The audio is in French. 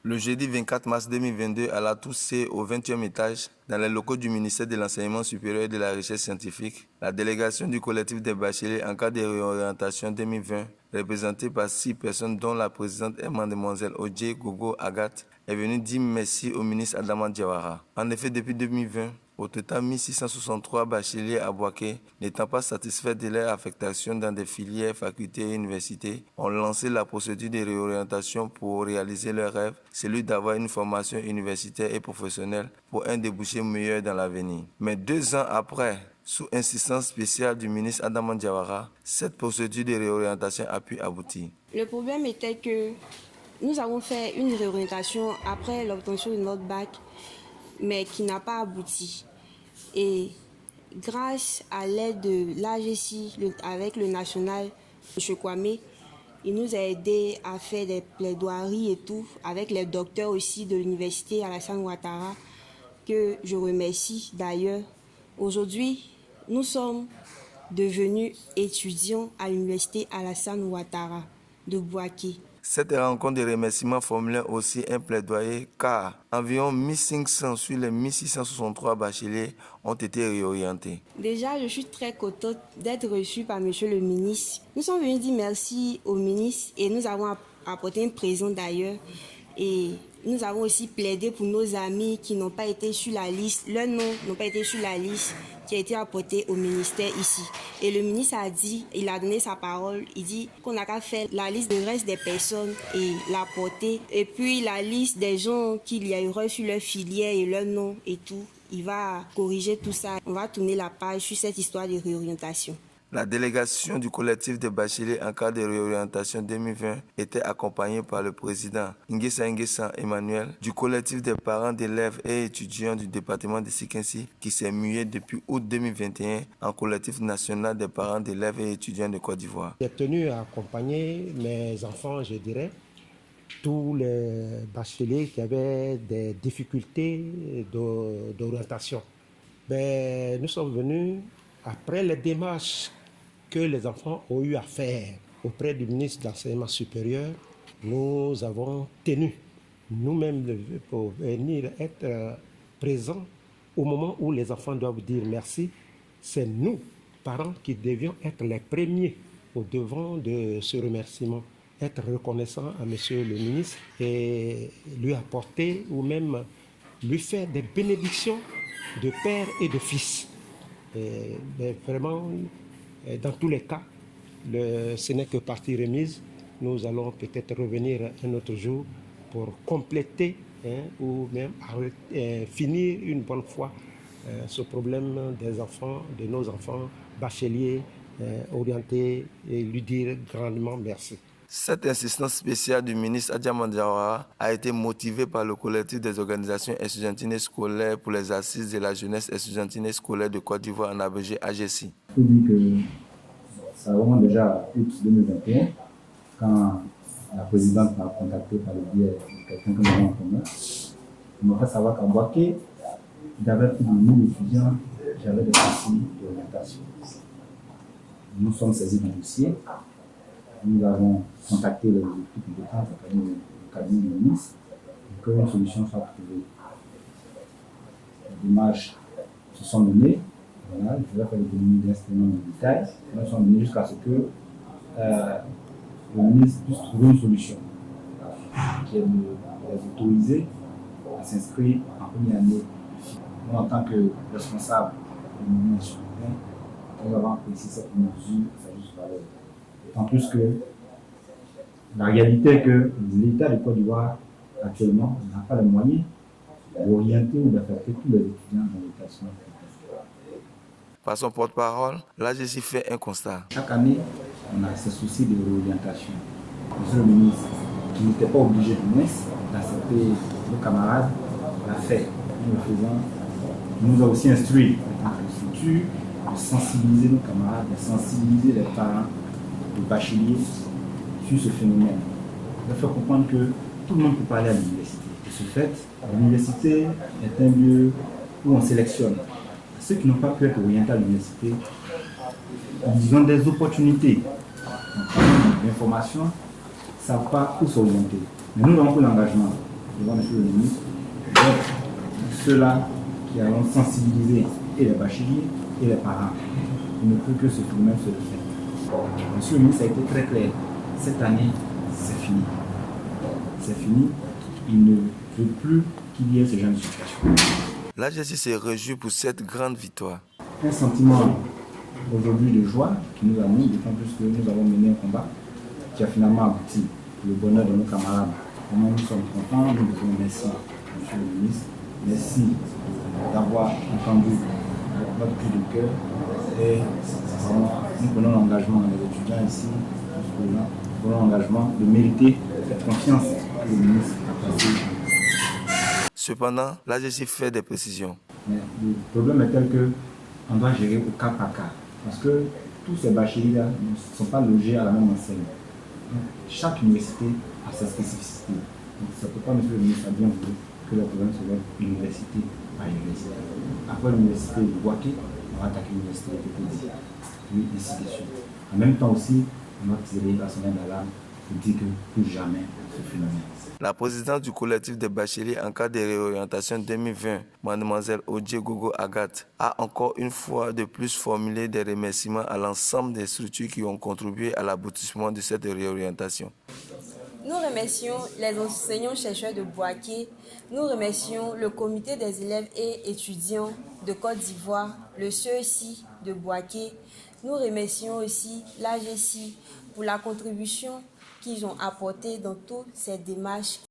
Le jeudi 24 mars 2022, à la tour C, au 20e étage, dans les locaux du ministère de l'Enseignement supérieur et de la Recherche scientifique, la délégation du collectif des bacheliers en cas de réorientation 2020, représentée par 6 personnes dont la présidente est mademoiselle Odje Gogo Agathe, est venue dire merci au ministre Adama Diawara. En effet, depuis 2020, au total, 1663 bacheliers à Bouaké, n'étant pas satisfaits de leur affectation dans des filières, facultés et universités, ont lancé la procédure de réorientation pour réaliser leur rêve, celui d'avoir une formation universitaire et professionnelle pour un débouché meilleur dans l'avenir. Mais 2 ans après, sous insistance spéciale du ministre Adama Diawara, cette procédure de réorientation a pu aboutir. Le problème était que nous avons fait une réorientation après l'obtention de notre bac, mais qui n'a pas abouti. Et grâce à l'aide de l'AGC avec le national, M. Kwame, il nous a aidés à faire des plaidoiries et tout, avec les docteurs aussi de l'université Alassane Ouattara, que je remercie d'ailleurs. Aujourd'hui, nous sommes devenus étudiants à l'université Alassane Ouattara de Bouaké. Cette rencontre de remerciements formulait aussi un plaidoyer car environ 1500 sur les 1663 bacheliers ont été réorientés. Déjà, je suis très contente d'être reçue par monsieur le ministre. Nous sommes venus dire merci au ministre et nous avons apporté un présent d'ailleurs. Et nous avons aussi plaidé pour nos amis qui n'ont pas été sur la liste, leurs noms n'ont pas été sur la liste qui a été apportée au ministère ici. Et le ministre a dit, il a donné sa parole, il dit qu'on n'a qu'à faire la liste du reste des personnes et l'apporter. Et puis la liste des gens qu'il y a eu sur leur filière et leur nom et tout, il va corriger tout ça. On va tourner la page sur cette histoire de réorientation. La délégation du collectif des bacheliers en cas de réorientation 2020 était accompagnée par le président Nguessa Emmanuel, du collectif des parents d'élèves et étudiants du département de Sikensi qui s'est mué depuis août 2021 en collectif national des parents d'élèves et étudiants de Côte d'Ivoire. J'ai tenu à accompagner mes enfants, je dirais, tous les bacheliers qui avaient des difficultés d'orientation. Nous sommes venus après les démarches que les enfants ont eu à faire auprès du ministre de l'Enseignement supérieur. Nous avons tenu nous-mêmes pour venir être présents au moment où les enfants doivent dire merci. C'est nous, parents, qui devions être les premiers au devant de ce remerciement, être reconnaissants à monsieur le ministre et lui apporter ou même lui faire des bénédictions de père et de fils. Mais vraiment, dans tous les cas, ce n'est que partie remise. Nous allons peut-être revenir un autre jour pour compléter ou même finir une bonne fois ce problème des enfants, de nos enfants bacheliers orientés et lui dire grandement merci. Cette insistance spéciale du ministre Adama Diawara a été motivée par le collectif des organisations estudiantines scolaires pour les assises de la jeunesse estudiantine scolaire de Côte d'Ivoire en abrégé AGESI. Je peux dire que ça remonte déjà août 2021 quand la présidente m'a contacté par le biais de quelqu'un que nous avons en commun. Il m'a fait savoir qu'à Bouaké, il y avait plus de 1000 étudiants qui avaient des soucis d'orientation. Nous sommes saisis d'un dossier. Nous avons contacté les équipes compétentes, le cabinet du ministre, pour qu'une solution soit trouvée. Les démarches se sont menées. Voilà, je vais faire l'économie d'instruments de détail. Nous sommes menés jusqu'à ce que le ministre puisse trouver une solution qui est de les autoriser à s'inscrire en première année. Nous, en tant que responsables du mouvement étudiant, nous avons apprécié cette mesure à sa juste valeur. En plus que la réalité est que l'État de Côte d'Ivoire, actuellement, n'a pas les moyens d'orienter ou d'affecter tous les étudiants dans l'éducation. Par son porte-parole, l'AGESI fait un constat. Chaque année, on a ce souci de réorientation. Monsieur le ministre, qui n'était pas obligé de moins d'accepter nos camarades, l'a fait. Nous le faisons. Il nous a aussi instruit en tant que structure de sensibiliser nos camarades, de sensibiliser les parents, les bacheliers sur ce phénomène. Il faut comprendre que tout le monde peut parler à l'université. De ce fait, l'université est un lieu où on sélectionne. Ceux qui n'ont pas pu être orientés à l'université, ils ont des opportunités. L'information, ne savent pas où s'orienter. Mais nous avons pris l'engagement devant M. le ministre, ceux-là qui allons sensibiliser et les bacheliers et les parents. Il ne peut que ce phénomène se faire. Monsieur le ministre a été très clair. Cette année, c'est fini. C'est fini. Il ne veut plus qu'il y ait ce genre de situation. L'AGESI se réjouit pour cette grande victoire. Un sentiment aujourd'hui de joie qui nous anime, d'autant plus que nous avons mené un combat qui a finalement abouti pour le bonheur de nos camarades. Vraiment, nous sommes contents, nous vous remercions, Monsieur le ministre. Merci d'avoir entendu notre cri de cœur. Et nous prenons l'engagement, les étudiants ici, nous prenons l'engagement de mériter cette confiance que le ministre a placée. Cependant, l'AGESI fait des précisions. Mais le problème est tel qu'on doit gérer au cas par cas. Parce que tous ces bacheliers-là ne sont pas logés à la même enseigne. Donc, chaque université a sa spécificité. Donc, c'est pourquoi M. le ministre a bien voulu que le problème se règle université par université. Après l'université de Bouaké, on va attaquer l'université de Tépédi. Puis ainsi de suite. En même temps aussi, on va tirer la sonnette d'alarme pour dire que plus jamais ce phénomène. La présidente du collectif des bacheliers en cas de réorientation 2020, Mademoiselle Odje Gogo Agathe, a encore une fois de plus formulé des remerciements à l'ensemble des structures qui ont contribué à l'aboutissement de cette réorientation. Nous remercions les enseignants-chercheurs de Bouaké, nous remercions le comité des élèves et étudiants de Côte d'Ivoire, le CECI de Bouaké, nous remercions aussi l'AGESI pour la contribution qu'ils ont apportée dans toutes ces démarches.